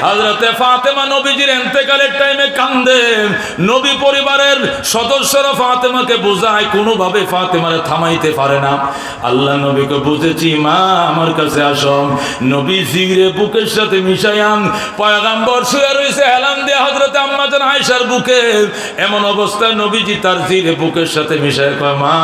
হযরতে ফাতেমা নবীজির ইন্তেকালের টাইমে কান্দে। নবী পরিবারের সদস্যরা ফাতেমাকে বোঝায়, কোনোভাবে ফাতেমারে থামাইতে পারে না। আল্লাহ নবীকে বুঝেছি, মা আমার কাছে আসো। নবী জিগরে বুকের সাথে মিশায়াম, পয়গম্বর শুয়ে রয়েছে হেলান দিয়ে হযরতে আম্মা জান আয়েশার বুকে। এমন অবস্থায় নবীজি তার জিগরে বুকের সাথে মিশায় কয়, মা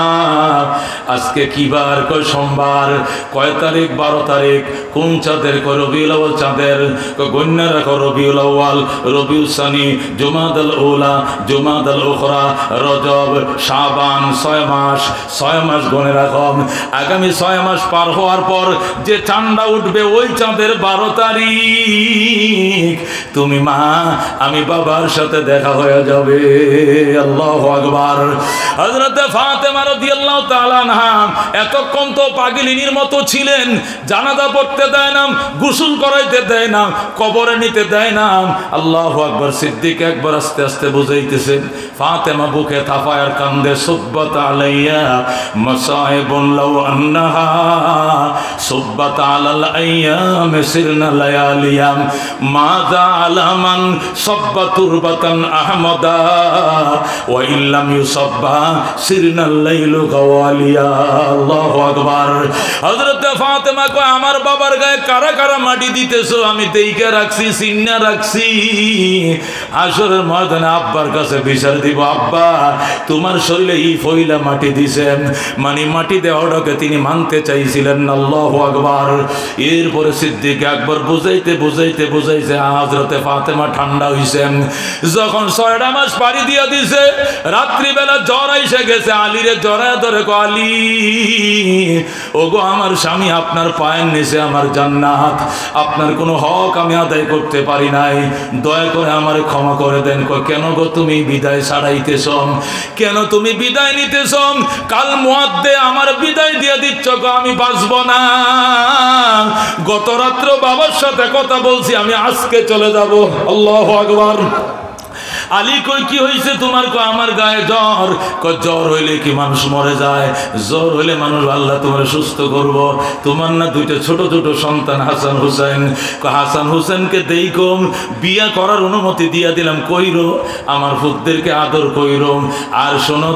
আজকে কি বার? কয় সোমবার। কয় তারিখ? 12 তারিখ। কোন চাঁদের? কয় রবিউল আউয়াল চাঁদের। কয় গণ্যা রাখো রবিউল আউয়াল, রবিউল সানি, জুমাদাল উলা, জুমাদাল উখরা, রজব, শাবান, 6 মাস। 6 মাস গণে রাখো। আগামী 6 মাস পার হওয়ার পর যে চাঁদটা উঠবে ওই চাঁদের 12 তারিখ তুমি মা আমি বাবার সাথে দেখা হয়ে যাবে। আল্লাহু আকবার। হযরতে ফাতেমা রাদিয়াল্লাহু তাআলা আনহা এতক্ষণ তো পাগলিনীর মতো ছিলেন, জানাজা পড়তে দেয় না, গোসল করাইতে দেয় না, কবরে নিতে দেয় না। আল্লাহু আকবার। সিদ্দিক একবার আস্তে আস্তে বুঝাইতেছেন, ফাতেমা বুকে থাপায় আর কান্দে, সুব্বাত আলাইয়া মাসাইবুন লাউ আন্নাহা সুব্বাত আলাল আইয়াম সিরনা লায়ালিয়াম মাযা আলামান সাব্বা তুরবাতান আহমাদা ওয়া ইল্লাম ইউসাব্বা সিরনাল লাইলু গাওয়ালিয়া। আল্লাহু আকবার। হযরত ফাতেমা কয়, আমার বাবার গায়ে কারা কারা মাটি দিতেছো আমি দেইখা রাখছি, চিন্না রাখছি। আসরের ময়দানে আব্বার কাছে বিচার দিব, আব্বা তোমার শরীরে এই ফইলা মাটি দিছেন, মানে মাটি দেওয়াটাকে তিনি মানতে চাইছিলেন না। আল্লাহু আকবার। এরপরে সিদ্দিক আকবর বুঝাইতে বুঝাইতে বুঝাইছে, হযরতে ফাতেমা ঠান্ডা হইছেন। যখন 6টা মাস পাড়ি দিয়া দিছে, রাত্রিবেলা জ্বর এসে গেছে, আলীরে জড়ায় ধরে কয়, আলী ওগো আমার স্বামী, আপনার পায়ের নিচে আমার জান্নাত, আপনার কোনো হক আমি আদায় করতে পারি নাই, দয়া করে আমারে ক্ষমা করে দেন। কয়, কেন গো তুমি বিদায় ছাড়াইতেছ? কেন তুমি বিদায় নিতেছ? কাল মুয়াদ্দে আমার বিদায় দিয়ে দিচ্ছ, আমি বাঁচব না। গত রাত্র বাবার সাথে কথা বলছি, আমি আজকে চলে যাব। আল্লাহু আকবার। আলী কই, কি হয়েছে তোমার? কয়, আমার গায়ে জ্বর। কয়, জ্বর হইলে কি মানুষ মরে যায়? জ্বর হইলে মানুষ, আল্লাহ তোমার সুস্থ করব। তোমার না 2টা ছোট ছোট সন্তান হাসান হুসেন। কয়, হাসান হুসেনকে দেই কম, বিয়া করার অনুমতি দিয়া দিলাম, কইরো আমার ফুতদেরকে আদর কইরো। আর শোনো,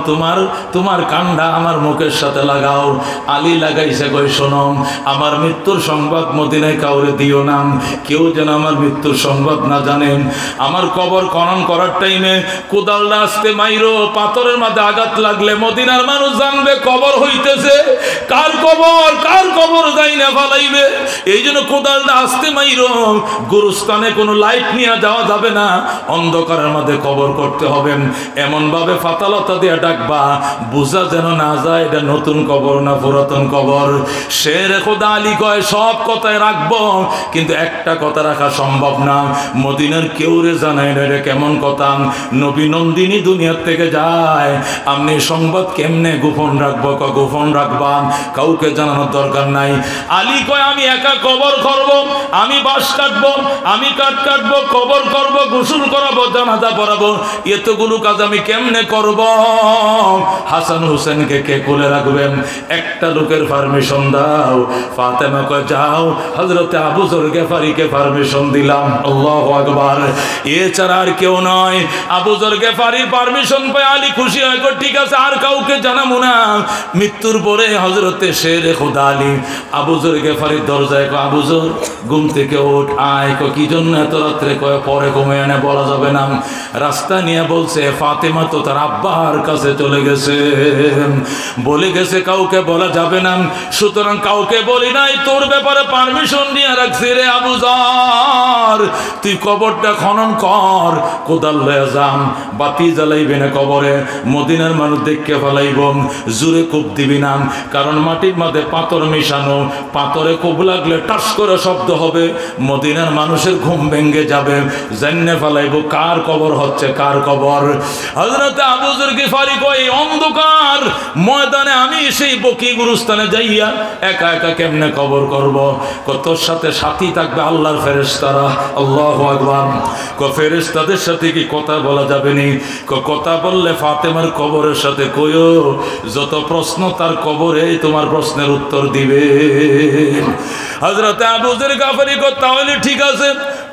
তোমার কান্ডা আমার মুখের সাথে লাগাও। আলী লাগাইছে। কয়, শোনো, আমার মৃত্যুর সংবাদ মদিনায় কাউরে দিও না, কেউ যেন আমার মৃত্যুর সংবাদ না জানেন। আমার কবর খনন করার টাইমে কোদালটা আসতে মাইরো, পাথরের মাঝে আঘাত লাগলে মদিনার মানুষ জানবে কবর হইতেছে। কার কবর যাই না ফালাইবে। এই জন্য কোদালটা আসতে মাইরো। গুরুস্থানে কোনো লাইট নিয়ে যাওয়া যাবে না, অন্ধকারের মধ্যে কবর করতে হবে। এমন ভাবে ফাতালতা দিয়ে ডাকবা, বুঝা যেন না যায় এটা নতুন কবর না পুরাতন কবর। শের খোদা আলী কয়, সব কথায় রাখবো, কিন্তু একটা কথা রাখা সম্ভব না, মদিনার কেউ রে জানাই না এটা কেমন কথা। নবী নন্দিনী দুনিয়ার থেকে যায়, আপনি সংবাদ কেমনে গোপন রাখবো? গোপন রাখবা, কাউকে জানানোর দরকার নাই। আলী কয়, আমি একা কবর করব, আমি বাঁশ কাটবো, আমি কাঠ কাটবো, কবর করব, গোসল করাবো, জানাজা পড়াবো, এতগুলো কাজ আমি কেমনে করব? হাসান হুসেনকে কে কোলে রাখবেন? একটা লোকের পারমিশন দাও। ফাতেমা কয়, যাও, হযরতে আবু যর গেফারিকে পারমিশন দিলাম। আল্লাহু আকবার। এছাড়া আর কেউ নয়। আবু যর গেফারির পারমিশন পায় আলী খুশি হয়, ঠিক আছে, আর কাউকে জানাবো না। মৃত্যুর পরে হযরতে শেরে খোদা আলী আবু যর গেফারির দরজায় কয়, আবু যর ঘুম থেকে ওঠ, আয়। কয়, কি জন্য এত রাত্রে? কয়, পরে ঘুমে এনে বলা যাবে না। রাস্তা নিয়ে বলছে, ফাতেমা তো তার আব্বার কাছে চলে গেছে, বলে গেছে কাউকে বলা যাবে না, সুতরাং কাউকে বলি নাই, তোর ব্যাপারে পারমিশন নিয়ে রাখছি রে আবু যর, তুই কবরটা খনন কর, কোদাল লয়ে যাম, বাতি জ্বালাইবে না কবরে, মদিনার মানুষ দেখকে ফেলাইব, জোরে কূপ দিবি না, কারণ মাটির মধ্যে পাথর মিশানো, পাথরে কূপ লাগলে টাস করে শব্দ হবে, মদিনার মানুষের ঘুম ভেঙে যাবে, জান্নে ফেলাইব কার কবর হচ্ছে কার কবর। হযরত আবু যর গিফারি কয়, অন্ধকার ময়দানে আমি সেই বকি গুরুস্থানে যাইয়া একা একা কেমনে কবর করব? তোর সাথে সাথী থাকবে আল্লাহর ফেরেশতারা। আল্লাহু আকবার। ফেরেশতাদের সাথে কি কথা বলা যাবে নি? কথা বললে ফাতেমার কবরের সাথে কইও, যত প্রশ্ন তার কবরে তোমার প্রশ্নের উত্তর দিবে। হযরত আবু যর গিফারি কয়, তাহলে ঠিক আছে,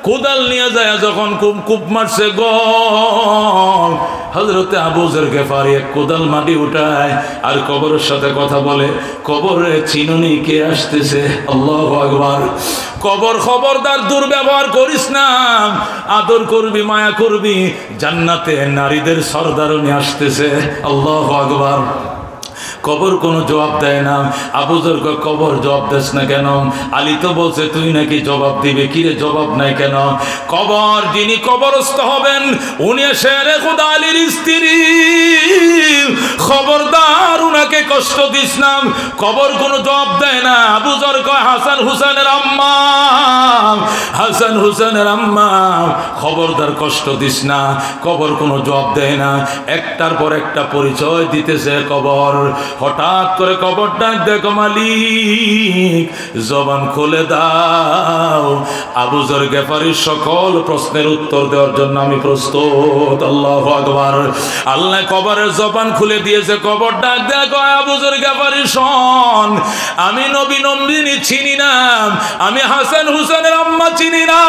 কোদাল নিয়ে যায় যখন কূপ মারছে গম, হযরতে আবু যর গিফারি এক কোদাল মাটি উঠায় আর কবরের সাথে কথা বলে, কবরে চিনুনি কে আসতেছে? আল্লাহু আকবার। কবর খবরদার দুর্ব্যবহার করিস না, আদর করবি, মায়া করবি, জান্নাতে নারীদের সরদারনি আসতেছে। আল্লাহু আকবার। কবর কোনো জবাব দেয় না। আবু যর কবর জবাব দেস না কেন? আলী তো বলছে তুই নাকি জবাব দিবে, কিরে জবাব নাই কেন? কবর যিনি কবরস্থ হবেন উনি শেরে খুদা আলীর স্ত্রী, খবরদার উনাকে কষ্ট দিস না। কবর কোনো জবাব দেয় না। আবু যর কয় হাসান হুসেনের আম্মা, হাসান হুসেনের আম্মা খবরদার কষ্ট দিস না। কবর কোনো জবাব দেয় না, একটার পর একটা পরিচয় দিতেছে কবর। হঠাৎ করে কবর ডাক, দেখো মালিক জবান খুলে দাও, আবু যর গিফারির সকল প্রশ্নের উত্তর দেওয়ার জন্য আমি প্রস্তুত। আল্লাহু আকবার। আল্লাহ কবরের জবান খুলে দিয়েছে। কবর ডাক, দেখো আবু যর গিফারি শোন, আমি নবী নন্দিনী চিনি না, আমি হাসান হুসেনের আম্মা চিনি না,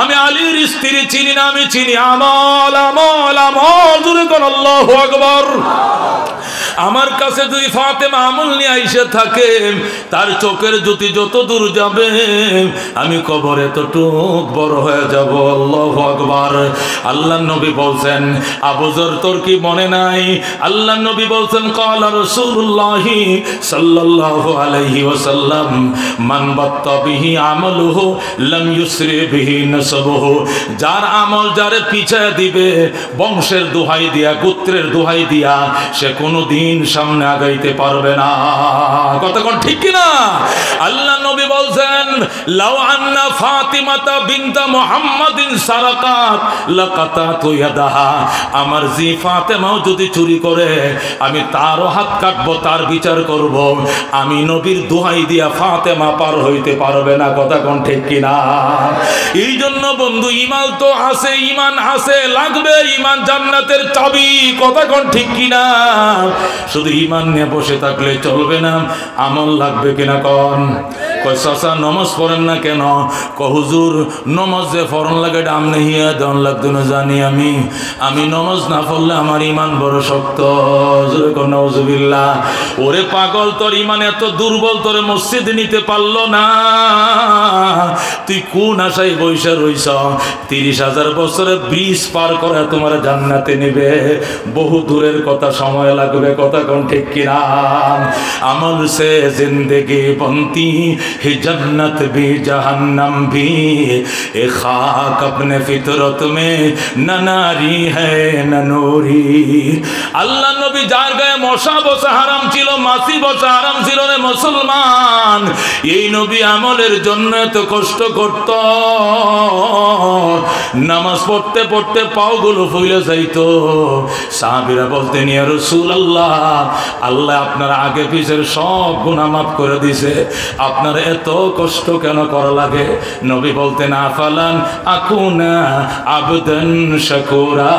আমি আলীর স্ত্রী চিনি না, আমি চিনি আমল আমল আমল। জোরে কোন আল্লাহু আকবার। আমার কাছে যদি ফাতেমা আমল নিয়ে আইসে থাকে, তার চোখের জ্যোতি যত দূর যাবে আমি কবরে ততটুক বড় হয়ে যাব। আল্লাহু আকবার। আল্লাহর নবী বলছেন, আবু যর তোর কি মনে নাই? আল্লাহর নবী বলছেন, ক্বালা রাসূলুল্লাহ সাল্লাল্লাহু আলাইহি ওয়াসাল্লাম, মান বাত্তা বিহি আমালুহু লাম ইউসরি বিহি নাসাবুহু। যার আমল যারে পিছায় দিবে, বংশের দোহাই দিয়া, গোত্রের দোহাই দিয়া, সে কোনোদিন সামনে আগাইতে পারবে না। কতক্ষণ ঠিক কিনা? আল্লাহ নবী বলছেন, লাউ আন্না ফাতিমাতা বিনতা মুহাম্মাদিন সারাকাত লাকাতাতু ইয়াদাহা। আমার জি ফাতেমাও যদি চুরি করে আমি তারও হাত কাটবো, তার বিচার করব। আমি নবীর দোহাই দিয়া ফাতেমা পার হইতে পারবে না। কতক্ষণ ঠিক কিনা? এই জন্য বন্ধু ঈমান তো আছে, ঈমান আছে, লাগবে ঈমান জান্নাতের চাবি। কতক্ষণ ঠিক কিনা? শুধু ঈমান নিয়ে বসে থাকলে চলবে না, আমল লাগবে কিনা কোন? কয় চাচা নমাজ পড়েন না কেন? হুজুর নমাজ যে ফরন লাগে ডাম নেহিয়া দন লাগতো না জানি আমি নমাজ না পড়লে আমার ঈমান বড় শক্ত। নাউজুবিল্লাহ। ওরে পাগল, তোর ঈমান এত দুর্বল, তোরে মসজিদ নিতে পারলো না। তুই কোন আশায় বৈশা রইছ? 30,000 বছরের ব্রিজ পার করে তোমার জান্নাতে নেবে, বহু দূরের কথা, সময় লাগবে। কথা কোন ঠিক কিনা? আমল সে জিंदगी बनती है जन्नत भी जहन्नम भी, ए खाक अपने फितरत में न नारी है न नूरी। আল্লাহ নবী যার গায়ে মশা বসা হারাম ছিল, মাছি বসা হারাম ছিল রে মুসলমান, এই নবী আমলের জন্য এত কষ্ট করত। নামাজ পড়তে পড়তে পাওগুলো ফুলে যাইতো। সাহাবীরা বলতেন, ইয়া রাসূলুল্লাহ, আল্লাহ আপনার আগে পিছের সব গুনাহ মাফ করে দিয়েছে, আপনার এত কষ্ট কেন করা লাগে? নবী বলতেন, আফালান আকুনা আবদান শাকুরা।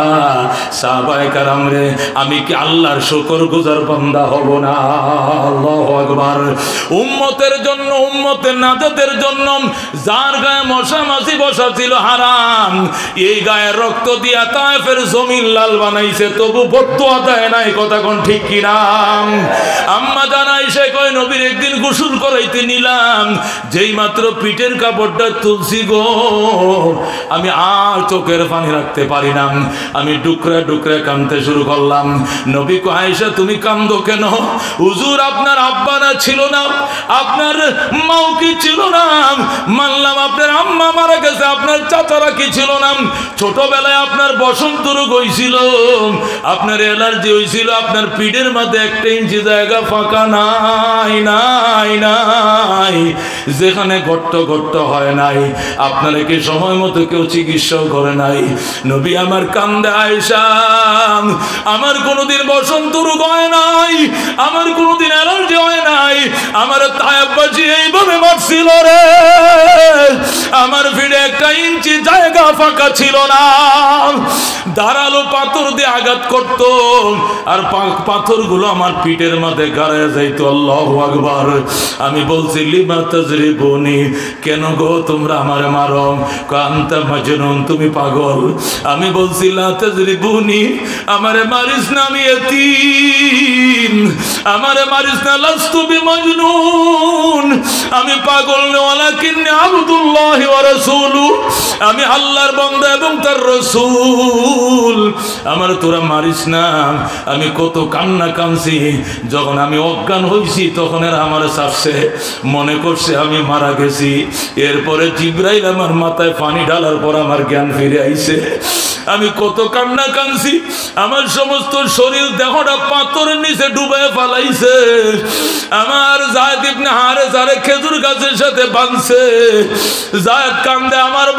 সাহাবায়ে কেরাম রে, আমি কি আল্লাহর শুকরগুজার বান্দা হব না? আল্লাহু আকবার। উম্মতের জন্য, উম্মতের নাজাতের জন্য যার গায়ে মশা মাছি বসা ছিল হারাম, এই গায়ে রক্ত দিয়া তায়েফের জমিন লাল বানাইছে, তবু বদদুয়া দেয় নাই। কথা কোন ঠিক কিনা? আম্মা জানাই সে কয়, নবীর একদিন গোসল করাইতে নিলাম, যেই মাত্র পিঠের কাপড়টা তুলছি গো, আমি আর চোখের পানি রাখতে পারি না, আমি ডুকরে ডুকরে কাঁদতে শুরু করলাম। নবী কয়, আয়েশা তুমি কান্দো কেন? হুজুর আপনার আব্বা না ছিল না, আপনার মাও কি ছিল না? মানলাম আপনার আম্মা মারা গেছে, আপনার চাচারা কি ছিল না? ছোটবেলায় আপনার বসন্ত রোগ হয়েছিল, আপনার অ্যালার্জি হয়েছিল, আপনার পিঠের মধ্যে 1 ইঞ্চি জায়গা ফাঁকা নাই নাই নাই, যেখানে গর্ত গর্ত হয় নাই, আপনারা কি সময় মতো কেউ চিকিৎসাও করে নাই? নবী আমার কান্দে, আয়েশা আমার কোনোদিন বসন্ত রোগ হয় নাই, আমার কোনোদিন অ্যালার্জি হয় নাই, আমার তায়াব্বাজি এইভাবে মারছিল রে, আমার ভিড়ে 1 ইঞ্চি জায়গা ফাঁকা ছিল না, ধারালো পাথর দিয়ে আঘাত করত, আর পাথরগুলো আমার পিঠের মধ্যে গাড়ায় যাইতো। আল্লাহু আকবার। আমি বলছি, লিমা তাজরিবুনি, কেন গো তোমরা আমারে মারো? আনতা মাজনুন, তুমি পাগল। আমি বলছি লা তাজরিবুনি, আমারে মারিস না, আমি এতিম, আমারে মারিস না। লাস্তু বিমাজনুন, আমি পাগল না, ওয়ালাকিন্নী আবদুল্লাহি ওয়া রাসূলু, আমি আল্লাহর বান্দা এবং তার রাসূল। আমার তোরা মারিস না। আমি কত কান্না কাঁদছি, যখন আমি অজ্ঞান হইছি তখন এরা আমার ছাড়ছে, মনে করছে আমি মারা গেছি। এরপরে জিবরাইল আমার মাথায় পানি ঢালার পর আমার জ্ঞান ফিরে আইছে। আমি কত কান্না কাঁদছি, আমার সমস্ত শরীর দেহটা পাথরের নিচে ডুবে ফেলাইছে। আমার যায়েদ ইবনে হারেসারে খেজুর গাছের সাথে বাঁধছে। যায়েদ কান্দে, আমার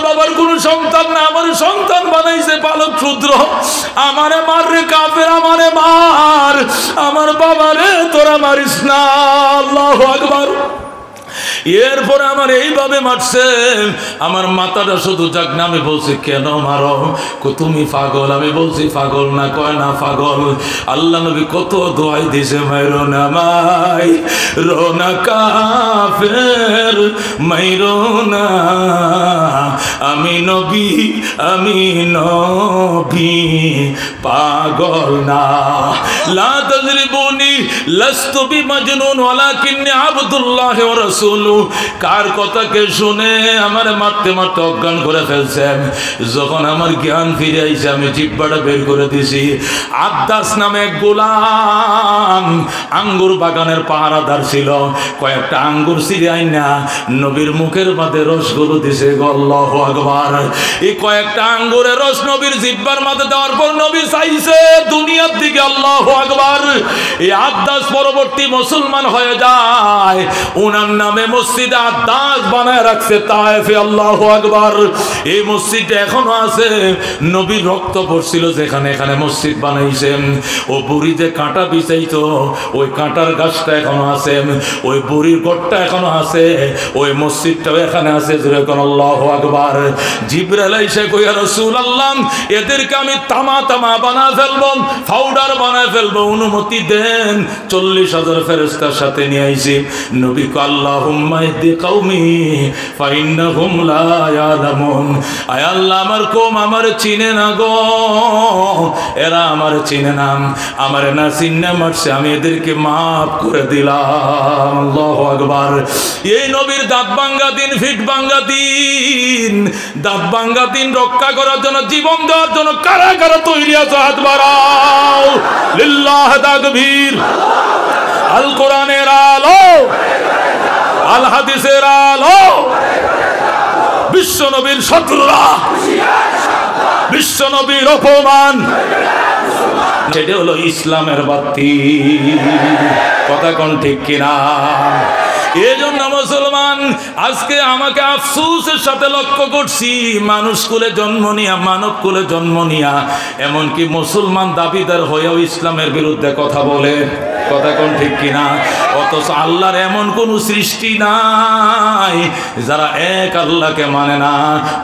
বাবার কোনো সন্তান না, আমার সন্তান বানাইছে পালক শূদ্র। আমারে মার রে কাফের, আমারে মার, আমার বাবারে তোরা মারিস না। আল্লাহু আকবার। এরপরে আমার এইভাবে মারছে, আমার মাথাটা শুধু যাক না। আমি বলছি কেন মারো? তুমি পাগল। আমি বলছি পাগল না। কয় না পাগল। আল্লাহ নবী কত দোয়াই দিছে, মাইরো না মাই রোনা কাফের, মাইরো না, আমি নবী পাগল না। লা তাজরিবুনি লাস্তু বিমাজনুন ওয়ালাকিন্নী আবদুল্লাহি ওয়া রাসূলু। কার কথাকে শুনে আমার মারতে মারতে অজ্ঞান করে ফেলছেন। যখন আমার জ্ঞান ফিরে আইছে, আমি জিহ্বাটা বের করে দিছি। আদ্দাস নামে এক গোলাম আঙ্গুর বাগানের পাহারাদার ছিল। কয়েকটা আঙ্গুর ছিঁড়ে আইনা নবীর মুখের মাঝে রসগুলো দিছে। আল্লাহু আকবার। এই কয়েকটা আঙ্গুরের রস নবীর জিহ্বার মাঝে দেওয়ার পর নবী চাইছে দুনিয়ার দিকে। আল্লাহু আকবার। এই আদ্দাস পরবর্তী মুসলমান হয়ে যায়। ওনার নামে মসজিদে আদ্দাস বানায় রাখছে তায়েফে। আল্লাহু আকবার। এই মসজিদটা এখনো আছে। নবীর রক্ত পড়ছিল যেখানে, এখানে মসজিদ বানাইছেন। ও বুড়ি যে কাঁটা বিছাইতো, ওই কাঁটার গাছটা এখনো আছে, ওই বুড়ির গোটটা এখনো আছে, ওই মসজিদটাও এখানে আছে। যেরকম আল্লাহু আকবার। জিবরাইল এসে কই, ইয়া রাসূলুল্লাহ, এদেরকে আমি তামা বানায় ফেলবো, পাউডার বানায় ফেলবো, অনুমতি দেন। 40,000 ফেরেশতার সাথে নিয়ে আইছি। নবী কো, আল্লাহুম্মা ইহদি কওমি ফাইন্নাহুম লা ইয়ালামুন। আয় আল্লাহ, আমার কওম আমার চিনে না গো, এরা আমার চিনে না, আমার না চিনে মারছে, আমি এদেরকে মাফ করে দিলাম। আল্লাহু আকবার। এই নবীর দাঁত ভাঙ্গা দিন, ফিট ভাঙ্গা দিন, দাঁত ভাঙ্গা দিন রক্ষা করার জন্য, জীবন দেওয়ার জন্য কারা কারা তৈরি আছে? হাত বাড়াও। লিল্লাহ তাকবীর। আল কোরআনের আলো, আল হাদিসের আলো, বিশ্ব নবীর শত্রুরা, বিশ্ব নবীর অপমান, সেটা হলো ইসলামের বাতি। কথা কোন ঠিক কিনা? এই জন্য মুসলমান আজকে আমাকে আফসোসের সাথে লক্ষ্য করছি, মানুষ কুলে জন্ম নিয়া, মানব কুলে জন্ম নিয়া, এমনকি মুসলমান দাবিদার হয়েও ইসলামের বিরুদ্ধে কথা বলে। কথা কোন ঠিক কিনা? অথচ আল্লাহর এমন কোন সৃষ্টি নাই যারা এক আল্লাহকে মানে না।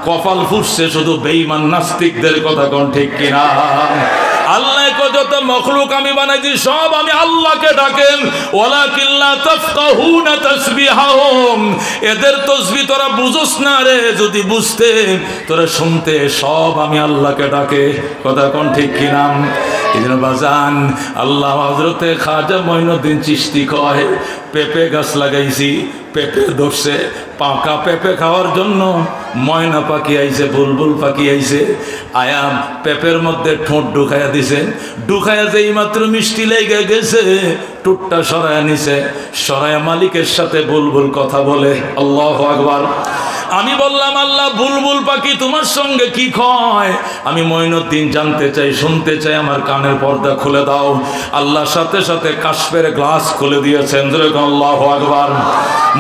কপাল ফুটছে শুধু বেঈমান নাস্তিকদের। কথা কোন ঠিক কিনা? আল্লাহ যত মখলুক আমি বানাইছি সব আমি আল্লাহকে ডাকেন। ওয়ালাকিন লা তাফকাহুনা তাসবিহাহুম, এদের তাসবিহ তোরা বুঝোস না রে, যদি বুঝতে তোরা শুনতে, সব আমি আল্লাহকে ডাকে। কথা কোন ঠিক কিনা? এইজন্য বাজান, আল্লাহ হযরতে খাজা মঈনুদ্দিন চিশতি কয়, পেঁপে গাছ লাগাইছি, পেঁপে ধরছে, পাকা পেঁপে খাওয়ার জন্য ময়না পাখি আইছে, বুলবুল পাখি আইছে, আয়া পেঁপের মধ্যে ঠোঁট ঢুকাইয়া দিছে, ঢুকাইয়া যেই মাত্র মিষ্টি লেগে গেছে, টুটটা সরাইয়া নিছে, সরাইয়া মালিকের সাথে বুলবুল কথা বলে। আল্লাহু আকবার। আমি বললাম, আল্লাহ, বুলবুল পাখি তোমার সঙ্গে কি কয়? আমি মঈনুদ্দিন জানতে চাই, শুনতে চাই, আমার কানের পর্দা খুলে দাও। আল্লাহর সাথে সাথে কাশফের গ্লাস খুলে দিয়েছেন। আল্লাহু আকবার।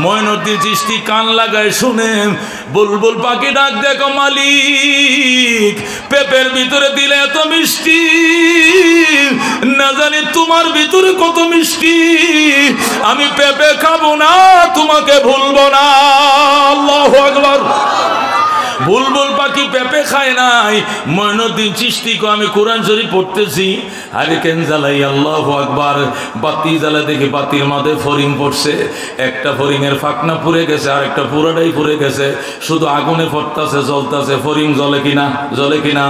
মঈনুদ্দিন চিশতি কান লাগায় শুনে, বুলবুল পাখি ডাক, দেখো মালিক, পেঁপের ভিতরে দিলে এত মিষ্টি, না জানি তোমার ভিতরে কত মিষ্টি। আমি পেঁপে খাবো না, তোমাকে ভুলবো না। আল্লাহু আকবার। বুলবুল পাখি পেঁপে খায় নাই। মঈনুদ্দিন চিশতিকে আমি কোরআন শরীফ পড়তেছি, হারিকেন জ্বালাই আল্লাহু আকবার, বাতি জ্বালা দেখি বাতির মাঝে ফড়িং পড়ছে। একটা ফড়িংয়ের ফাঁকনা পুড়ে গেছে, আর একটা পুরোটাই পুড়ে গেছে, শুধু আগুনে ফটতাছে, জ্বলতাছে। ফড়িং জ্বলে কিনা, জ্বলে কিনা।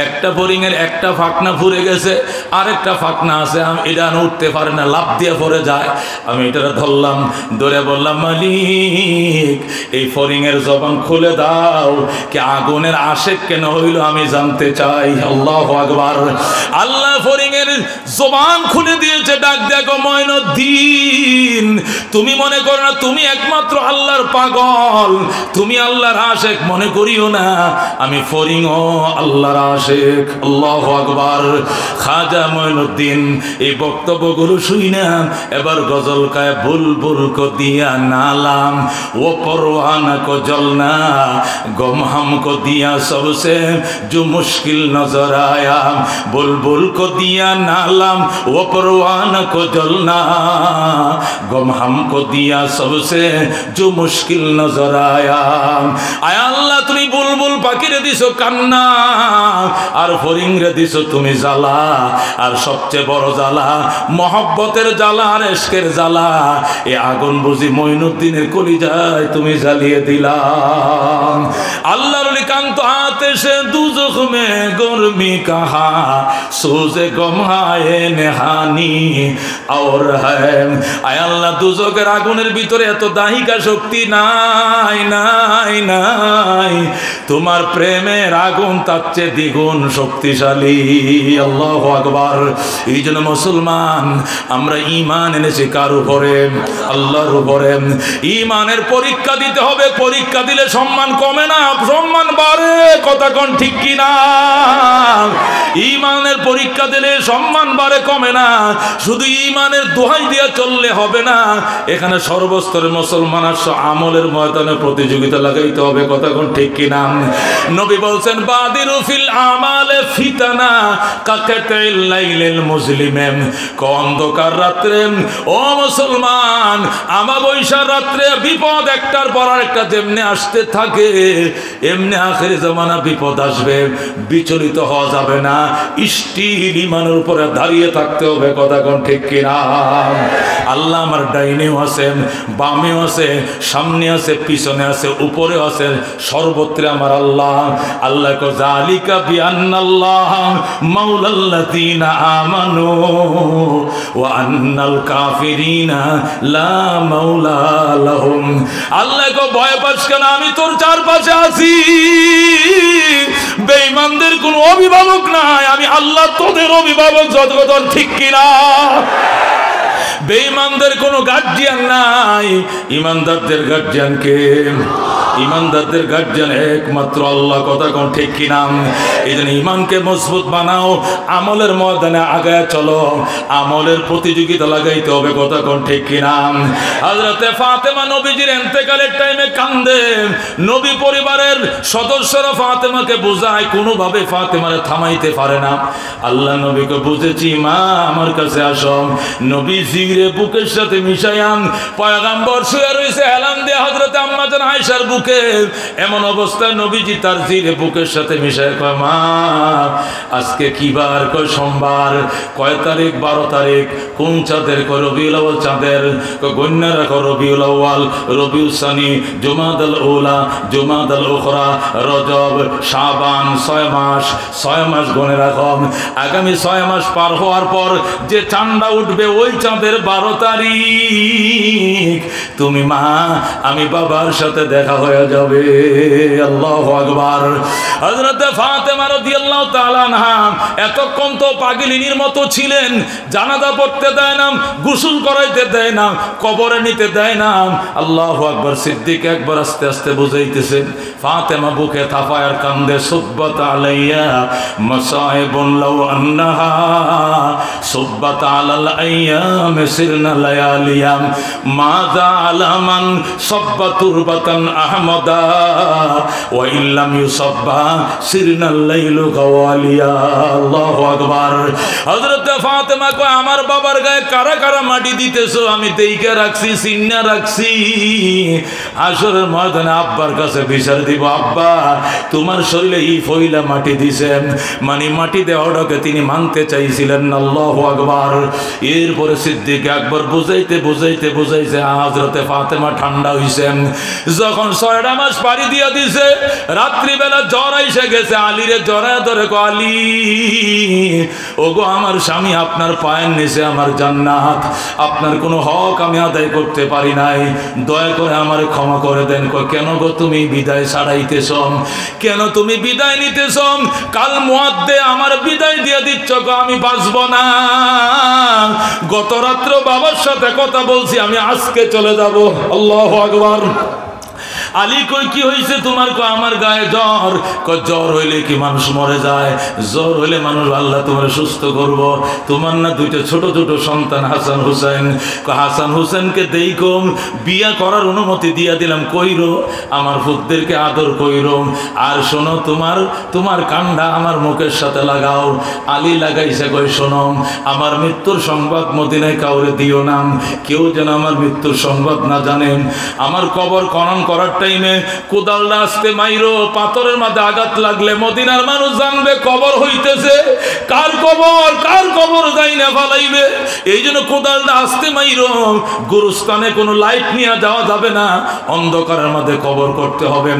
একটা ফড়িংয়ের একটা ফাঁকনা পুড়ে গেছে, আরেকটা ফাঁকনা আছে, আমি এটা উঠতে পারে না, লাফ দিয়ে পড়ে যায়। আমি এটা ধরলাম, ধরে বললাম, মালিক এই ফড়িংয়ের জবান খুলে দাও, কি আগুনের আশেক কেন হইল আমি জানতে চাই। আল্লাহু আকবার। আল্লাহ ফড়িংয়ের জবান খুলে দিয়েছে। ডাক দেখো, মঈনুদ্দিন তুমি মনে করো না তুমি একমাত্র আল্লাহর পাগল, তুমি আল্লাহর আশেক মনে করিও না, আমি ফড়িংও আল্লাহর আশেক। আল্লাহু আকবার। খাজা মঈনুদ্দিন এই বক্তব্যগুলো শুই না, এবার গজল কায়, বুলবুল को दिया नालाम वो परवाना को जलना, गम हमको दिया सबसे जो मुश्किल नजर आया, बुलबुल को दिया नालाम वो परवाना को जलना, गम हमको दिया सबसे जो मुश्किल नजर आया। आया अल्लाह তুমি বুলবুল পাখিরে দিছো কান্না, আর ফড়িং রে দিছো তুমি জ্বালা, আর সবচেয়ে বড় জ্বালা মহব্বতের জ্বালা আর ইশকের জ্বালা। এ আগুন বুঝি মঈনুদ্দিনের কলিজায় তুমি জ্বালিয়ে দিলাম। আল্লাহর লিকান্ত হাতে সে দুজখ মে গরমি কাহা সোজে গমায়ে নেহানি और है। আয় আল্লাহ দুজকের আগুনের ভিতরে এত দাহিকা শক্তি নাই, নাই, নাই। তোমার প্রেমের আগুন তার চেয়ে দ্বিগুণ শক্তিশালী। আল্লাহু আকবার। এই জন্য মুসলমান আমরা ঈমান এনেছি কার উপরে? আল্লাহর উপরে। ঈমানের পরীক্ষা দিতে হবে, পরীক্ষা দিলে সম্মান কমে না, সম্মান বাড়ে। কথা কোন ঠিক কি না? ঈমানের পরীক্ষা দিলে সম্মান বাড়ে, কমে না। শুধু ঈমানের দোহাই দিয়ে চললে হবে না, এখানে সর্বস্তরের মুসলমান আমলের ময়দানে প্রতিযোগিতা লাগাইতে হবে। কথা কোন ঠিক কি না? নবী বলছেন, বাদিরু ফিল আমালে ফিতানা কাকাতাইল লাইলিল মুসলিমিন। অন্ধকার রাত্রে ও মুসলমান, আমাবস্যার রাত্রে বিপদ একটার পর আরেকটা যেমনি আসতে থাকে, এমনি আখেরি জামানা বিপদ আসবে। বিচলিত হওয়া যাবে না, স্টিল ঈমানের উপরে দাঁড়িয়ে থাকতে হবে। কথা কোন ঠিক কিনা? আল্লাহ আমার ডাইনেও আছে, বামেও আছে, সামনে আছে, পিছনে আছে, উপরে আছে, সর্বত্র আমার আল্লাহ। আল্লাহ কো যালিকা বিআন্নাল্লাহ মাওলাল্লাযিনা আমানু ওয়া আন্নাল কাফিরিনা লা মাওলা লাহুম। আল্লাহ কো ভয় পাস কেন? আমি তোর চারপাশে আছি। বেঈমানদের কোনো অভিভাবক নাই, আমি আল্লাহ তোদের অভিভাবক। যতক্ষণ ঠিক কিনা? বেঈমানদের কোনো গার্জিয়ান নাই, ইমানদারদের গার্জিয়ান কে? ইমানদারদের গার্জিয়ান একমাত্র আল্লাহ। কথা কোন ঠিক কিনা? এই জন্য ইমানকে মজবুত বানাও, আমলের ময়দানে আগায় চলো, আমলের প্রতিযোগিতা লাগাইতে হবে। কথা কোন ঠিক কিনা? হযরতে ফাতেমা নবীজির ইন্তেকালের টাইমে কান্দে। নবী পরিবারের সদস্যরা ফাতেমাকে বোঝায়, কোনোভাবে ফাতেমারে থামাইতে পারে না। আল্লাহ নবীকে বুঝেছি, মা আমার কাছে আসো। নবী জিরে বুকের সাথে মিশায়াম, পয়গম্বর শুয়ে রয়েছে হেলান দিয়ে হযরতে আম্মা জান আয়েশার বুকে। এমন অবস্থায় নবীজি তার জিরে বুকের সাথে মিশায় কয়, মা আজকে কি বার? কয় সোমবার। কয় তারিখ? 12 তারিখ। কোন চাঁদের? কয় রবিউল আউয়াল চাঁদের। কয় গণ্যা রাখো রবিউল আউয়াল, রবিউল সানি, জুমাদাল উলা, জুমাদাল উখরা, রজব, শাবান, 6 মাস। 6 মাস গণে রাখো। আগামী 6 মাস পার হওয়ার পর যে চাঁদটা উঠবে, ওই চাঁদের 12 তারিখ তুমি মা আমি বাবার সাথে দেখা হয়ে যাবে। আল্লাহু আকবার। হযরত ফাতেমা রাদিয়াল্লাহু তাআলা আনহা এতক্ষণ তো পাগলিনীর মতো ছিলেন, জানাজা পড়তে দেয় না, গোসল করাইতে দেয় না, কবরে নিতে দেয় না। আল্লাহু আকবার। সিদ্দিক একবার আস্তে আস্তে বুঝাইতেছেন, ফাতেমা বুকে থাপায়ার কান্দে, সুব্বাত আলাইয়া মাসাইবুন লাউ আন্নাহা সুব্বাত আলাল আইয়ামে সিরনা লায়ালিয়াম মাযা আলামান সাব্বা তুরবাতান আহমদা ওয়া ইল্লাম ইউসাব্বা সিরনাল লাইলু গাওয়ালিয়া। আল্লাহু আকবার। হযরত ফাতেমা কয় আমার বাবার গায়ে কারা কারা মাটি দিতেছো আমি দেইখা রাখছি, চিন্না রাখছি। আসরের ময়দানে আব্বার কাছে বিচার দিব, আব্বা তোমার শরীরে এই ফইলা মাটি দিছেন, মানে মাটি দেওয়াটাকে তিনি মানতে চাইছিলেন না। আল্লাহু আকবার। এরপরে সিদ্দিক আকবর বুঝাইতে বুঝাইতে বুঝাইছে হযরতে ফাতেমা ঠান্ডা হইছেন। যখন 6টা মাস পাড়ি দিয়া দিছে, রাত্রিবেলা জ্বর এসে গেছে, আলীরে জড়ায় ধরে কয় আলী ওগো আমার স্বামী আপনার পায়ের নিচে আমার জান্নাত, আপনার কোনো হক আমি আদায় করতে পারি নাই, দয়া করে আমার ক্ষমা করে দেন। কয় কেন গো তুমি বিদায় ছাড়াইতেছ, কেন তুমি বিদায় নিতেছ? কাল মুয়াদ্দে আমার বিদায় দিয়ে দিচ্ছ, আমি বাঁচব না। গত রাত্র বাবার সাথে কথা বলছি, আমি আজকে চলে যাব। আল্লাহু আকবার। আলী কই কি হয়েছে তোমার? কয় আমার গায়ে জ্বর। কয় জ্বর হইলে কি মানুষ মরে যায়? জ্বর হইলে মানুষ, আল্লাহ তোমার সুস্থ করব। তোমার না দুইটা ছোট ছোট সন্তান হাসান হুসেন। কয় হাসান হুসেনকে দেই কম বিয়া করার অনুমতি দিয়া দিলাম, কইরো আমার ফুতদেরকে আদর কইরো। আর শোনো তোমার কান্ডা আমার মুখের সাথে লাগাও। আলী লাগাইছে, কই শোনো আমার মৃত্যুর সংবাদ মদিনায় কাউরে দিও না, কেউ যেন আমার মৃত্যুর সংবাদ না জানেন। আমার কবর খনন করার টাইমে কোদালটা আসতে মাইরো, পাথরের মাঝে আঘাত লাগলে মদিনার মানুষ জানবে কবর হইতেছে। কার কবর যাই না ফালাইবে, এই জন্য কোদালটা আসতে মাইরো। গুরুস্থানে কোনো লাইট নিয়ে যাওয়া যাবে না, অন্ধকারের মাঝে কবর করতে হবে।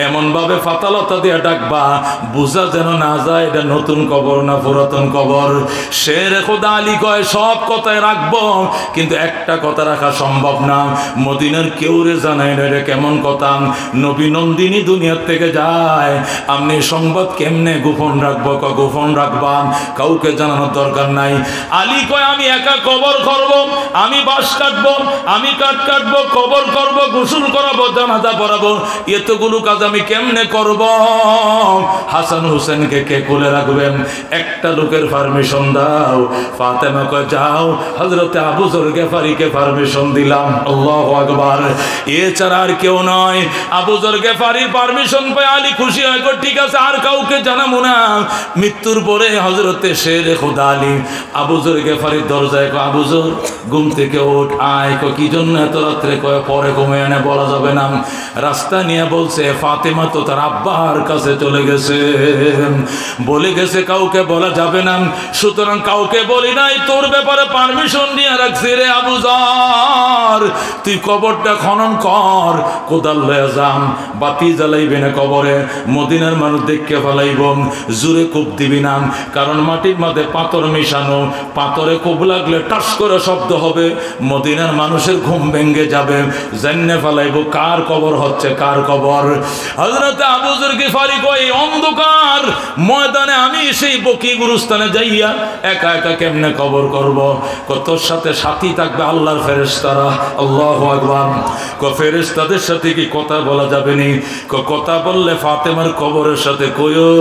এমন ভাবে ফাতালতা দিয়ে ডাকবা বুঝা যেন না যায় এটা নতুন কবর না পুরাতন কবর। শের খোদা আলী কয় সব কথায় রাখবো, কিন্তু একটা কথা রাখা সম্ভব না, মদিনার কেউ রে জানাই না এটা কেমন কথা। নবী নন্দিনী দুনিয়ার থেকে যায়, আপনি সংবাদ কেমনে গোপন রাখবো? গোপন রাখবা, কাউকে জানানোর দরকার নাই। আলী কয় আমি একা কবর করব, আমি বাঁশ কাটবো, আমি কাঠ কাটবো, কবর করব, গোসল করাবো, জানাজা পড়াবো, এতগুলো কাজ আমি কেমনে করব? হাসান হুসেনকে কে কোলে রাখবেন? একটা লোকের পারমিশন দাও। ফাতেমা কয় যাও, হযরতে আবু যর গেফারিকে পারমিশন দিলাম। আল্লাহু আকবার। এছাড়া আর কেউ নয়। আবু যর গেফারির পারমিশন পায় আলী খুশি হয়, ঠিক আছে আর কাউকে জানাবো না। মৃত্যুর পরে হযরতে শেরে খোদা আলী আবু যর গেফারির দরজায় কয় আবু যর ঘুম থেকে ওঠ আয়। কয় কি জন্য এত রাত্রে? কয় পরে ঘুমে এনে বলা যাবে না। রাস্তা নিয়ে বলছে ফাতেমা তো তার আব্বার কাছে চলে গেছে, বলে গেছে কাউকে বলা যাবে না, সুতরাং কাউকে বলি নাই, তোর ব্যাপারে পারমিশন নিয়ে রাখছি রে আবু যর, তুই কবরটা খনন কর, কোদাল লয়ে যাম, বাতি জ্বালাইবে না কবরে, মদিনার মানুষ দেখকে ফেলাইব, জোরে কূপ দিবি না, কারণ মাটির মধ্যে পাথর মিশানো, পাথরে কূপ লাগলে টাস করে শব্দ হবে, মদিনার মানুষের ঘুম ভেঙে যাবে, জান্নে ফেলাইব কার কবর হচ্ছে কার কবর। হযরত আবু যর গিফারি কয় অন্ধকার ময়দানে আমি সেই বকি গুরুস্থানে যাইয়া একা একা কেমনে কবর করব? তোর সাথে সাথী থাকবে আল্লাহর ফেরেশতারা। আল্লাহু আকবার। ফেরেশতাদের সাথে কি কথা বলা যাবে নি? কথা বললে ফাতেমার কবরের সাথে কইও,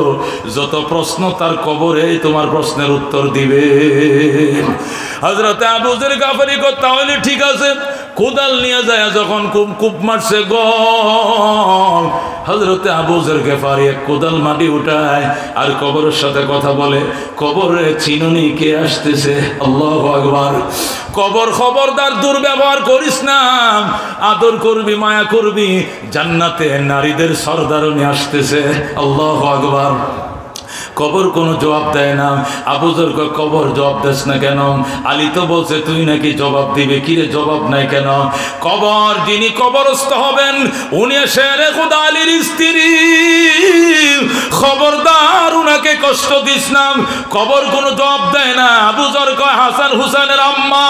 যত প্রশ্ন তার কবরে তোমার প্রশ্নের উত্তর দিবে। হযরত আবু যর গিফারি কয় তাহলে ঠিক আছে। কোদাল নিয়ে যায় যখন কূপ মারছে গো, হযরতে আবু যর গিফারি এক কোদাল মাটি উঠায় আর কবরের সাথে কথা বলে, কবরে চিনুনি কে আসতেছে? আল্লাহু আকবার। কবর খবরদার দুর্ব্যবহার করিস না, আদর করবি, মায়া করবি, জান্নাতে নারীদের সরদারনি আসতেছে। আল্লাহু আকবার। কবর কোনো জবাব দেয় না। আবু যর কবর জবাব দেস না কেন? আলী তো বলছে তুই নাকি জবাব দিবে, কিরে জবাব নাই কেন? কবর যিনি কবরস্থ হবেন উনি শেরে খোদা আলীর স্ত্রী, খবরদার উনাকে কষ্ট দিস না। কবর কোনো জবাব দেয় না। আবু যর কয় হাসান হুসেনের আম্মা,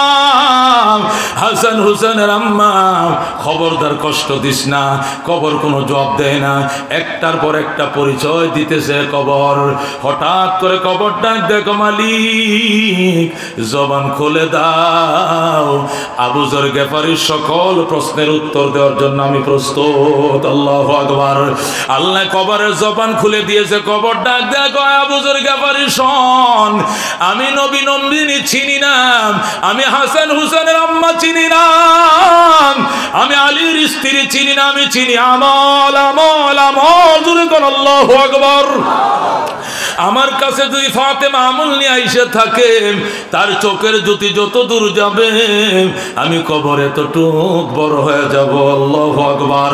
হাসান হুসেনের আম্মা খবরদার কষ্ট দিস না। কবর কোনো জবাব দেয় না, একটার পর একটা পরিচয় দিতেছে কবর। হঠাৎ করে কবর ডাক, দেখো মালিক জবান খুলে দাও, আবু যর গিফারির সকল প্রশ্নের উত্তর দেওয়ার জন্য আমি প্রস্তুত। আল্লাহু আকবার। আল্লাহ কবরের জবান খুলে দিয়েছে। কবর ডাক, দেখো কয় আবু যর গিফারি শোন, আমি নবী নন্দিনী চিনি না, আমি হাসান হুসেনের আম্মা চিনি না, আমি আলীর স্ত্রী চিনি না, আমি চিনি আমল আমল আমল। জোরে কোন আল্লাহু আকবার। আমার কাছে যদি ফাতেমা আমল নিয়ে আইসে থাকে, তার চোখের জ্যোতি যত দূর যাবে আমি কবরে এতটুক বড় হয়ে যাব। আল্লাহু আকবার।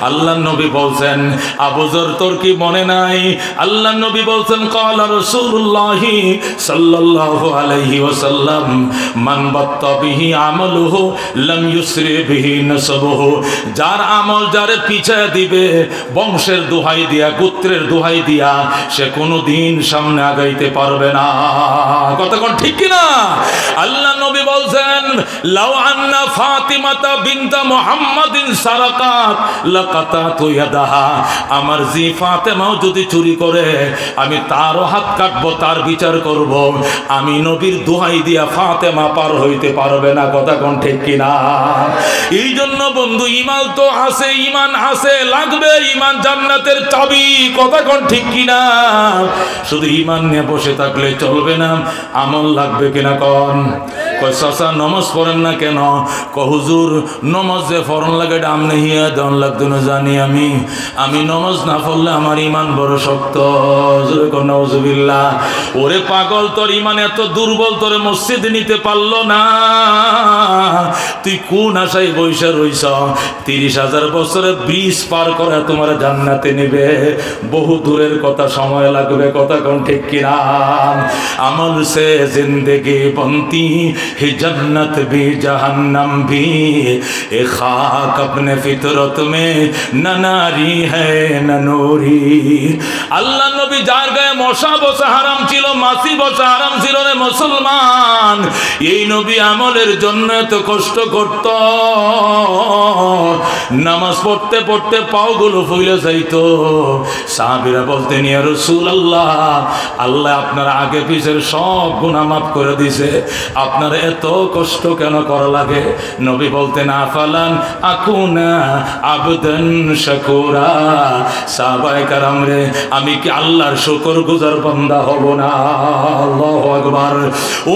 আল্লাহর নবী বলছেন, আবু যর তোর কি মনে নাই? আল্লাহর নবী বলছেন, ক্বালা রাসূলুল্লাহ সাল্লাল্লাহু আলাইহি ওয়াসাল্লাম, মান বাত্তা বিহি আমালুহু লাম ইউসরি বিহি নাসাবুহু। যার আমল যারে পিছায় দিবে, বংশের দোহাই দিয়া, গোত্রের দোহাই দিয়া, সে কোনোদিন সামনে আগাইতে পারবে না। কথা কোন ঠিক কি না? আল্লাহ নবী বলছেন, লাউ আন্না ফাতিমাতা বিনতা মুহাম্মাদিন সারাকাত লাকাতাতু ইয়াদাহা। আমার জি ফাতেমাও যদি চুরি করে, আমি তারও হাত কাটবো, তার বিচার করব। আমি নবীর দোহাই দিয়া ফাতেমা পার হইতে পারবে না। কথা কোন ঠিক কি না? এই জন্য বন্ধু, ঈমান তো আছে, ঈমান আছে, লাগবে ঈমান জান্নাতের চাবি। কথা কোন ঠিক কি না? শুধু ঈমান নিয়ে বসে থাকলে চলবে না, আমল লাগবে কিনা কোন? কয় চাচা নমাজ পড়েন না কেন? কয় হুজুর নমাজ যে ফরন লাগে ডাম নেহিয়া দেন লাগতো না জানি আমি নমাজ না পড়লে আমার ঈমান বড় শক্ত। জোরে কোন নাউজুবিল্লাহ। ওরে পাগল, তোর ঈমান এত দুর্বল, তোরে মসজিদে নিতে পারলো না। তুই কোন আশায় বইসা রইছ? 30,000 বছরের ব্রিজ পার করে তোমার জান্নাতে নেবে, বহু দূরের কথা, সময় লাগবে। কথা কোন ঠিক কিনা? আমল সে জিंदगी बनती है जन्नत भी जहन्नम भी, ए खाक अपने फितरत में न नारी है न नूरी। আল্লাহ নবী যার গায়ে মশা বসা হারাম ছিল, মাছি বসা হারাম ছিল রে মুসলমান, এই নবী আমলের জন্য তো কষ্ট করত। নামাজ পড়তে পড়তে পাগুলো ফুলে যাইতো। সাহাবীরা বলতেন, ইয়া রাসূলুল্লাহ, আল্লাহ আপনার আগে পিছের সব গুনাহ মাফ করে দিয়েছে, আপনার এত কষ্ট কেন করা লাগে? নবী বলতেন, আফালান আকুনা আবদান শাকুরা। সাহাবায়ে কেরাম রে, আমি কি আল্লাহর শুকরগুজার বান্দা হব না? আল্লাহু আকবার।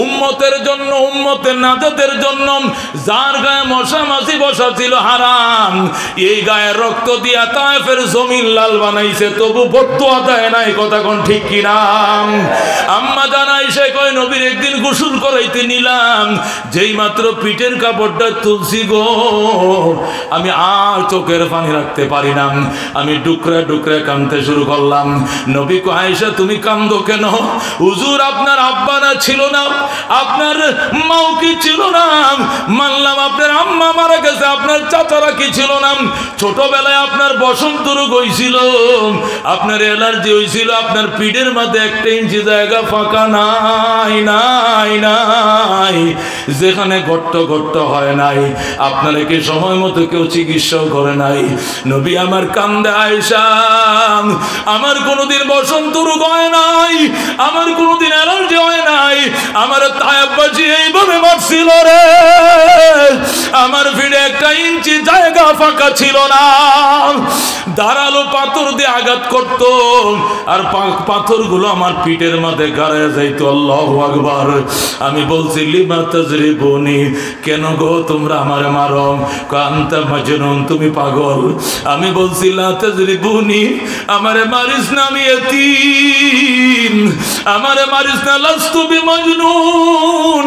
উম্মতের জন্য, উম্মতের নাজাতের জন্য যার গায়ে মশা মাছি বসা ছিল হারাম, এই গায়ে রক্ত দিয়া তায়েফের জমিন লাল বানাইছে, তবু বদদুয়া দেয় নাই। কথা কোন ঠিক কিনা? আম্মা জানাই সে কয়, নবীর একদিন গোসল করাইতে নিলাম, যেই মাত্র পিঠের কাপড়টা তুলছি গো, আমি আর চোখের পানি রাখতে পারি না, আমি ডুকরে ডুকরে কাঁদতে শুরু করলাম। নবী কয়, আয়েশা তুমি কান্দো কেন? হুজুর আপনার আব্বারা ছিল না, আপনার মাও কি ছিল না? মানলাম আপনার আম্মা মারা গেছে, আপনার চাচারা কি ছিল না? ছোটবেলায় আপনার বসন্ত রোগ হয়েছিল, আপনার অ্যালার্জি হয়েছিল, আপনার পিঠের মধ্যে 1 ইঞ্চি জায়গা ফাঁকা নাই নাই নাই, যেখানে গর্ত গর্ত হয় নাই, আপনারা কি সময় মতো কেউ চিকিৎসাও করে নাই? নবী আমার কান্দে, আয়েশা আমার কোনোদিন বসন্ত রোগ হয় নাই, আমার কোনোদিন অ্যালার্জি হয় নাই, আমার তায়াব্বাজি এইভাবে মারছিল রে, আমার ভিড়ে 1 ইঞ্চি জায়গা ফাঁকা ছিল না। ধারালো পাথর দিয়ে আঘাত করত, আর পাথরগুলো আমার পিঠের মধ্যে গাড়ায় যাইতো। আল্লাহু আকবার। আমি বলছি, লিমা তাজরিবুনি, কেন গো তোমরা আমারে মারো? কান্তা মাজনুন, তুমি পাগল। আমি বলছি, লা তাজরিবুনি, আমারে মারিস না, আমি এতিম, আমারে মারিস না, লাস্তু বিমাজনুন,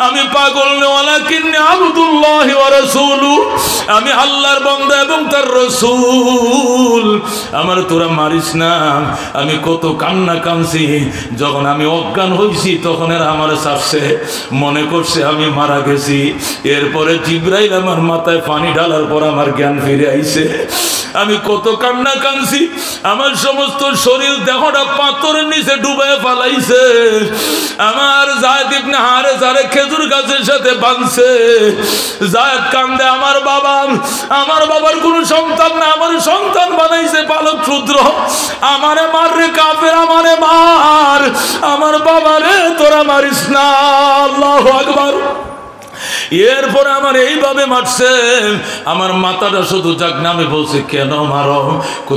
আমি পাগল না, ওয়ালাকিন্নী আবদুল্লাহি ওয়া রাসূলু, আমি আল্লাহর বান্দা এবং তার রাসূল, আমার তোরা মারিস না। আমি কত কান্না কাঁদছি, যখন আমি অজ্ঞান হইছি তখন এরা আমার ছাড়ছে, মনে করছে আমি মারা গেছি। এরপরে জিবরাইল আমার মাথায় পানি ঢালার পর আমার জ্ঞান ফিরে আইছে। আমি কত কান্না কাঁদছি, আমার সমস্ত শরীর দেহটা পাথরের নিচে ডুবে ফেলাইছে। আমার যায়েদ ইবনে হারেসারে খেজুর গাছের সাথে বাঁধছে। যায়েদ কান্দে, আমার বাবার কোনো সন্তান না, আমার সন্তান বানাইছে বালক শূদ্র, আমারে মার রে কাফের, আমারে মার, আমার বাবারে তোরা মারিস না। আল্লাহু আকবার। এরপরে আমার এইভাবে মারছে, আমার মাথাটা শুধু যাক না। আমি বলছি কেন মারো?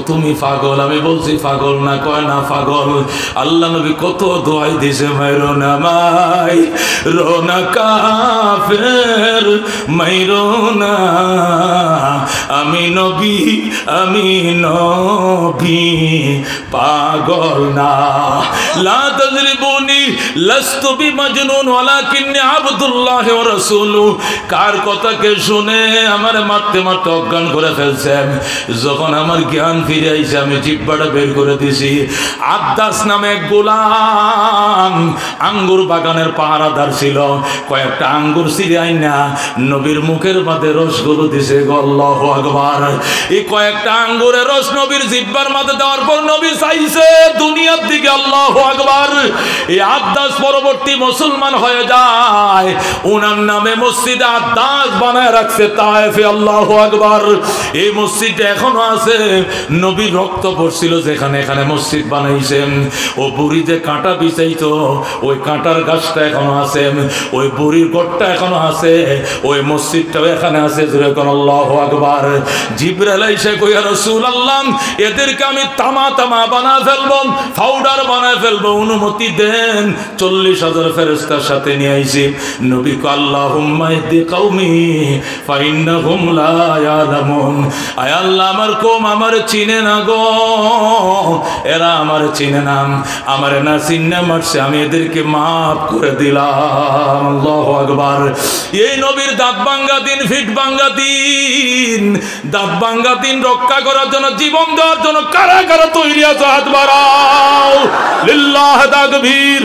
তুমি পাগল? আমি বলছি পাগল না। কয় না পাগল। আল্লাহ নবী কত দোয়াই দিছে, মাইরো না মাই রোনা কাফের, মাইরো না, আমি নবী, আমি নবী, পাগল না। লা তাজরিবুনি লাস্তু বিমাজনুন ওয়ালাকিন্নী আবদুল্লাহ ওয়া রাসূলু। কার কথাকে শুনে আমার মারতে মারতে অজ্ঞান করে ফেলছেন। যখন আমার জ্ঞান ফিরে আইছে, আমি জিহ্বাটা বের করে দিছি। আব্দাস নামে এক গোলাম আঙ্গুর বাগানের পাহারাদার ছিল। কয়েকটা আঙ্গুর ছিঁড়ে আইনা নবীর মুখের মাঝে রসগুলো দিছে। আল্লাহু আকবার। এই কয়েকটা আঙ্গুরের রস নবীর জিহ্বার মাঝে দেওয়ার পর নবী চাইছে দুনিয়ার দিকে। আল্লাহু আকবার। এই আব্দাস পরবর্তী মুসলমান হয়ে যায়। ওনার নামে মসজিদে আব্দাস বানায় রাখছে তায়েফে। আল্লাহু আকবার। এই মসজিদটা এখনো আছে। নবীর রক্ত পড়ছিল যেখানে, এখানে মসজিদ বানাইছেন। ও বুড়ি যে কাঁটা বিছাইতো, ওই কাঁটার গাছটা এখনো আছে, ওই বুড়ির গোটটা এখনো আছে, ওই মসজিদটাও এখানে আছে। যেরকম আল্লাহু আকবার। জিবরাইল এসে কই, ইয়া রাসূলুল্লাহ, এদেরকে আমি তামা তামা বানায় ফেলবো, পাউডার বানায় ফেলবো, অনুমতি দেন। 40,000 ফেরেশতার সাথে নিয়ে আইছি। নবী কো, আল্লাহুম্মা ইহদি কওমি ফাইন্নাহুম লা ইয়ালামুন। আয় আল্লাহ, আমার কওম আমার চিনে না গো, এরা আমার চিনে না, আমার না চিনে মারছে, আমি এদেরকে মাফ করে দিলাম। আল্লাহু আকবার। এই নবীর দাঁত ভাঙ্গা দিন, ফিট ভাঙ্গা দিন, দাঁত ভাঙ্গা দিন রক্ষা করার জন্য, জীবন দেওয়ার জন্য কারা কারা তৈরি আছে? হাত বাড়াও। লিল্লাহ তাকবীর।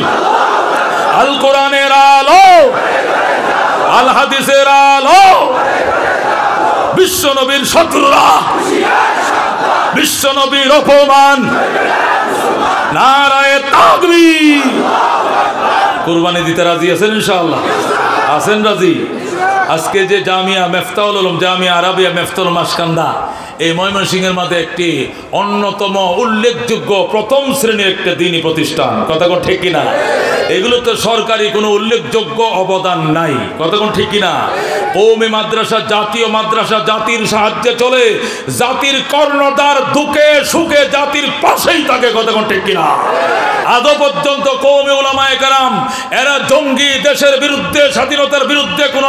আল কোরআনের আলো, আল হাদিসের আলো, বিশ্ব নবীর শত্রুরা, বিশ্ব নবীর অপমান, নারায়ে তাকবীর। কুরবানি দিতে রাজি আছেন ইনশাআল্লাহ? আছেন রাজি? আজকে যে জামিয়া মেফতাহুল উলুম, জামিয়া আরাবিয়া মেফতাহুল মাসকান্দা, এই ময়মনসিংহের মধ্যে একটি অন্যতম উল্লেখযোগ্য প্রথম শ্রেণীর একটা দ্বীনি প্রতিষ্ঠান। কথা কোন ঠিক কিনা? এগুলো তো সরকারি কোনো উল্লেখযোগ্য অবদান নাই। কথা কোন ঠিক কিনা? কওমি মাদ্রাসা, জাতীয় মাদ্রাসা জাতির সাহায্যে চলে, জাতির কর্ণধার দুঃখে সুখে জাতির পাশেই থাকে। কথা কোন ঠিক কিনা? আদৌ পর্যন্ত কওমি উলামায়ে কেরাম এরা জঙ্গি, দেশের বিরুদ্ধে, স্বাধীনতার বিরুদ্ধে কোনো